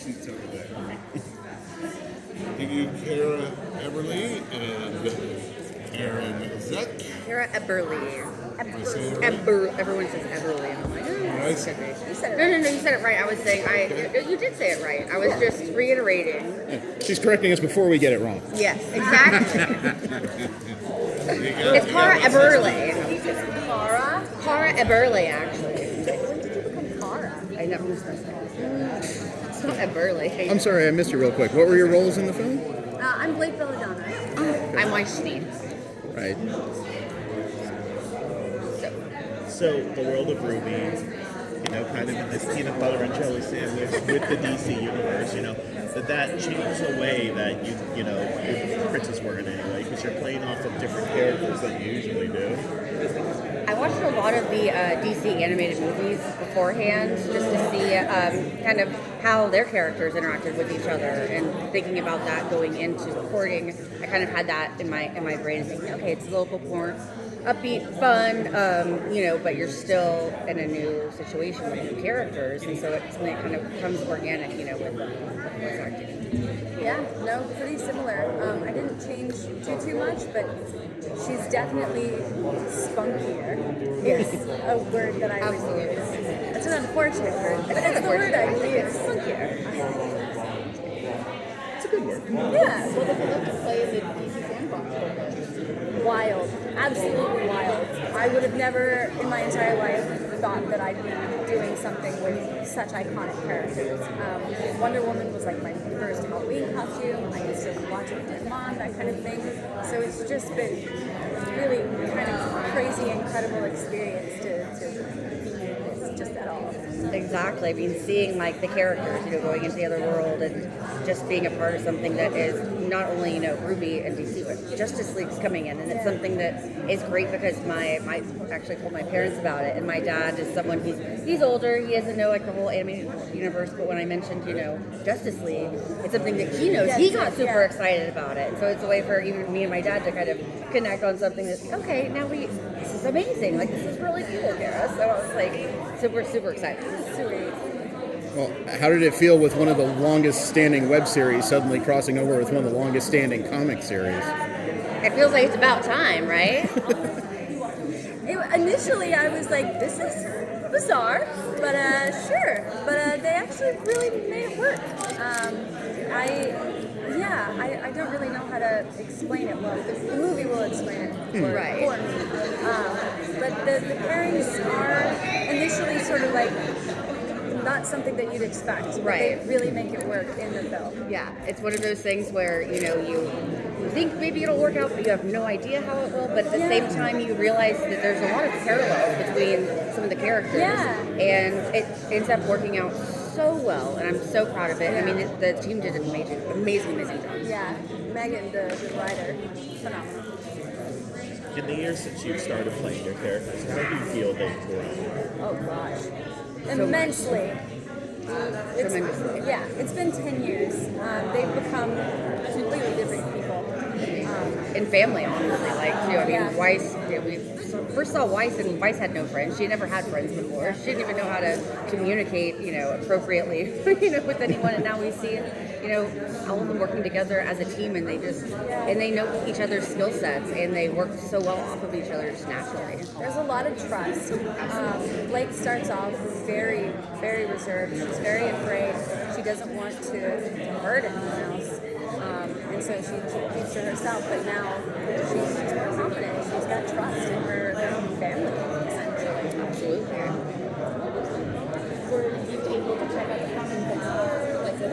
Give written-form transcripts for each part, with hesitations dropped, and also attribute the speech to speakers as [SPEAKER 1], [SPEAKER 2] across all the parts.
[SPEAKER 1] seats over there. Thank you, Kara Eberle and Arryn Zech.
[SPEAKER 2] Kara Eberle. Everyone says Eberle. And I'm like, oh,
[SPEAKER 1] Right.
[SPEAKER 2] you said it. No, you said it right. I was saying, you did say it right. I was just reiterating.
[SPEAKER 3] She's correcting us before we get it wrong.
[SPEAKER 2] Yes, exactly. It's Kara Eberle. Kara Eberle, actually. When did you become Kara? I never was supposed to. It's not Eberle.
[SPEAKER 3] I'm sorry, I missed you real quick. What were your roles in the film?
[SPEAKER 4] I'm Blake Belladonna.
[SPEAKER 2] I'm Weiss.
[SPEAKER 3] Right.
[SPEAKER 5] So the world of RWBY, kind of in this peanut butter and jelly sandwich with the DC universe, that changed the way that your Princess were in anyway, because you're playing off of different characters than you usually do.
[SPEAKER 2] I watched a lot of the DC animated movies beforehand, just to see kind of how their characters interacted with each other, and thinking about that going into recording. I kind of had that in my brain, thinking, okay, it's a little bit more upbeat, fun, but you're still in a new situation with new characters, and so it's something that kind of comes organic, with voice acting.
[SPEAKER 4] Yeah, no, pretty similar. I didn't change too much, but she's definitely spunkier. Is a word that I would use. It's an unfortunate word, but it's the word I would use. Spunkier.
[SPEAKER 5] It's a good word.
[SPEAKER 4] Yeah.
[SPEAKER 2] Well, does it look to play in the DC sandbox?
[SPEAKER 4] Wild. Absolutely wild. I would have never in my entire life thought that I'd be doing something with such iconic characters. Wonder Woman was like my first Halloween costume. I used to watch it with my mom, that kind of thing. So it's just been really kind of crazy, incredible experience to be in this just at all.
[SPEAKER 2] Exactly. I mean, seeing like the characters, going into the other world and just being a part of something that is not only, RWBY and DC, but Justice League's coming in, and it's something that is great because I actually told my parents about it, and my dad is someone, he's older, he doesn't know like the whole animated universe, but when I mentioned, Justice League, it's something that he knows. He got super excited about it, and so it's a way for even me and my dad to kind of connect on something that's, okay, now this is amazing, like this is really cool, Kara. So I was like super, super excited.
[SPEAKER 4] Sweet.
[SPEAKER 3] Well, how did it feel with one of the longest standing web series suddenly crossing over with one of the longest standing comic series?
[SPEAKER 2] It feels like it's about time, right?
[SPEAKER 4] Initially, I was like, this is bizarre, but sure. But they actually really made it work. I don't really know how to explain it well. The movie will explain it for me. But the pairings are initially sort of like not something that you'd expect.
[SPEAKER 2] Right.
[SPEAKER 4] They really make it work in the film.
[SPEAKER 2] Yeah, it's one of those things where, you think maybe it'll work out, but you have no idea how it will, but at the same time you realize that there's a lot of parallels between some of the characters.
[SPEAKER 4] Yeah.
[SPEAKER 2] And it ends up working out so well, and I'm so proud of it. I mean, the team did an amazing job.
[SPEAKER 4] Yeah, Megan, the writer, phenomenal.
[SPEAKER 5] In the years since you started playing your characters, how do you feel they've grown?
[SPEAKER 4] Oh gosh, immensely.
[SPEAKER 2] Tremendously.
[SPEAKER 4] Yeah, it's been 10 years. They've become completely different people.
[SPEAKER 2] And family, honestly,
[SPEAKER 4] Yeah.
[SPEAKER 2] Weiss, we first saw Weiss, and Weiss had no friends. She never had friends before. She didn't even know how to communicate, appropriately, with anyone. And now we see, all of them working together as a team, and they know each other's skill sets, and they work so well off of each other just naturally.
[SPEAKER 4] There's a lot of trust. Blake starts off very, very reserved. She's very afraid. She doesn't want to hurt anyone else. And so she keeps to herself, but now she's more confident. She's got trust in her own family, essentially.
[SPEAKER 2] Absolutely.
[SPEAKER 6] Were you able to check out the comic books like this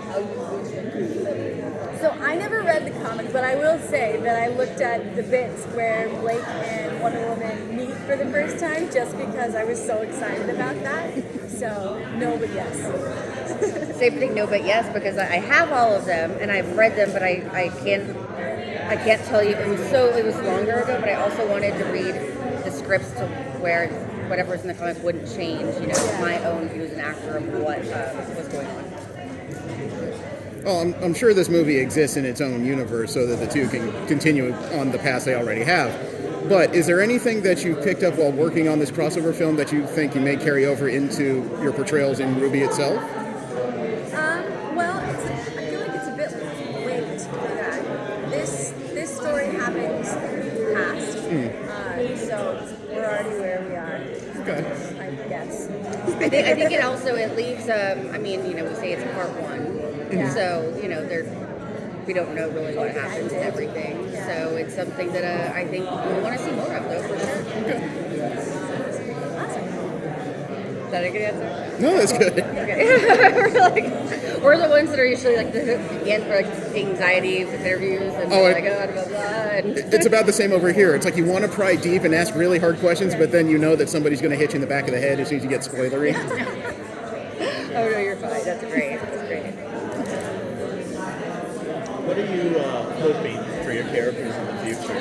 [SPEAKER 6] how you
[SPEAKER 4] So I never read the comic, but I will say that I looked at the bits where Blake and Wonder Woman meet for the first time just because I was so excited about that. So, no, but yes.
[SPEAKER 2] Same thing, no, but yes, because I have all of them and I've read them, but I can't tell you. It was longer ago, but I also wanted to read the scripts to where whatever's in the comic wouldn't change. My own view as an actor of what was going on.
[SPEAKER 3] Well, I'm sure this movie exists in its own universe so that the two can continue on the path they already have. But is there anything that you picked up while working on this crossover film that you think you may carry over into your portrayals in RWBY itself?
[SPEAKER 4] already where we are.
[SPEAKER 3] Okay.
[SPEAKER 4] I guess.
[SPEAKER 2] I think it also it leaves. I mean, you know, we say it's part one,
[SPEAKER 4] Yeah.
[SPEAKER 2] so you know we don't know really what happens and everything.
[SPEAKER 4] Yeah.
[SPEAKER 2] So it's something that I think we want to see more of, though, for sure.
[SPEAKER 4] Awesome.
[SPEAKER 2] Is that a good answer?
[SPEAKER 3] No, that's good.
[SPEAKER 2] Okay. we're the ones that are usually like the like anxiety with interviews and
[SPEAKER 3] Oh,
[SPEAKER 2] like blah blah blah. And
[SPEAKER 3] It's about the same over here. It's like you want to pry deep and ask really hard questions, but then you know that somebody's going to hit you in the back of the head as soon as you get spoilery.
[SPEAKER 2] oh no, you're fine. That's great. That's great.
[SPEAKER 5] What are you hoping for your characters in the future?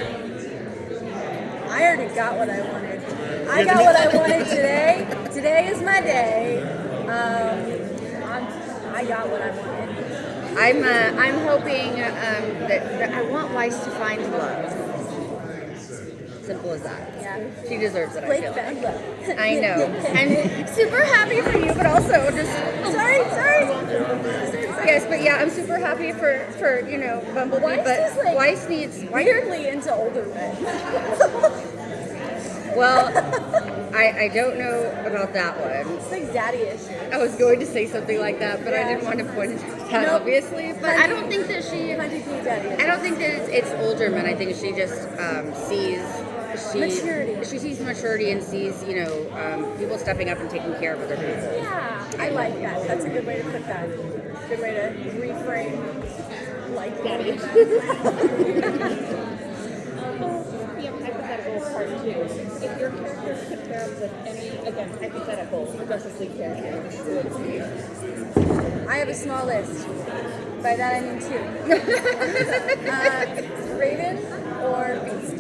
[SPEAKER 4] I already got what I wanted. I got what I wanted today. Today is my day. I got what I wanted.
[SPEAKER 2] I'm hoping that I want Weiss to find love. Simple as that.
[SPEAKER 4] Yeah.
[SPEAKER 2] She deserves it. I
[SPEAKER 4] Blake
[SPEAKER 2] feel like.
[SPEAKER 4] found love.
[SPEAKER 2] I know. I'm super happy for you, but also just sorry. Yes, but yeah, I'm super happy for you know Bumblebee.
[SPEAKER 4] Weiss
[SPEAKER 2] but
[SPEAKER 4] is, like,
[SPEAKER 2] Weiss needs
[SPEAKER 4] Weirdly into older men.
[SPEAKER 2] Well, I don't know about that one.
[SPEAKER 4] It's like daddy issues.
[SPEAKER 2] I was going to say something like that, but I
[SPEAKER 4] Yeah.
[SPEAKER 2] didn't want to point it at that,
[SPEAKER 4] Nope.
[SPEAKER 2] obviously. But I don't think that she.
[SPEAKER 4] Hunty P daddy issues.
[SPEAKER 2] I don't think that it's older men. I think she just sees
[SPEAKER 4] Maturity.
[SPEAKER 2] She sees maturity and sees people stepping up and taking care of other people.
[SPEAKER 4] Yeah, I like that. That's a good way to put that. Good way to reframe like daddy issues.
[SPEAKER 6] Yeah, hypothetical part two. If your character could pair up with any, again, hypothetical Justice League character, who would it be?
[SPEAKER 4] I have a small list. By that I mean two. Raven or Beast.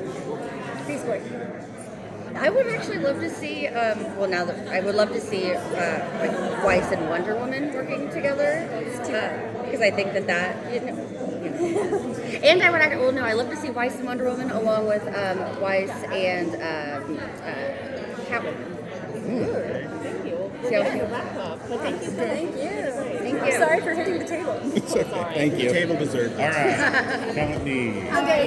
[SPEAKER 4] Beast Boy.
[SPEAKER 2] I would actually love to see. I would love to see like Weiss and Wonder Woman working together because I think that and I would actually. Well, no, I love to see Weiss and Wonder Woman along with Weiss and Catwoman.
[SPEAKER 6] Thank you.
[SPEAKER 2] See how she-
[SPEAKER 6] Wrap up. But thank you so much.
[SPEAKER 4] Thank you.
[SPEAKER 2] Thank
[SPEAKER 4] I'm
[SPEAKER 2] you.
[SPEAKER 4] sorry for hitting the table.
[SPEAKER 3] Thank you.
[SPEAKER 5] Table dessert.
[SPEAKER 1] All right. Come with me.
[SPEAKER 4] Okay.